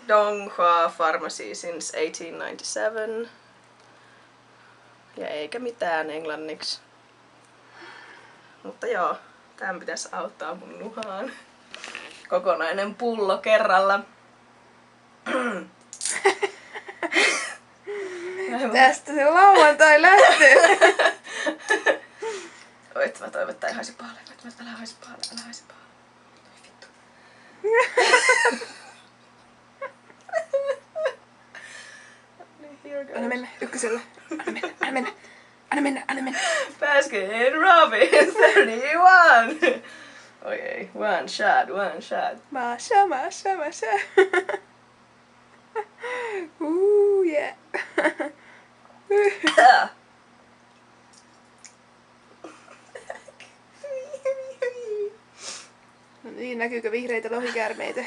Donghua Pharmacy since 1897. Ja eikä mitään englanniksi. Mutta joo, tämän pitäisi auttaa mun nuhaan. Kokonainen pullo kerralla. Tästä se lauantai lähtee. Toivot, tää ei haisi pahalle. Älä haisi pahalle, älä haisi pahalle. Vittu. Anna mennä, ykkösellä. Anna mennä. Baskin Robbins 31. Oi ei, one shot. Masha. Yeah. No niin, näkyykö vihreitä lohikäärmeitä?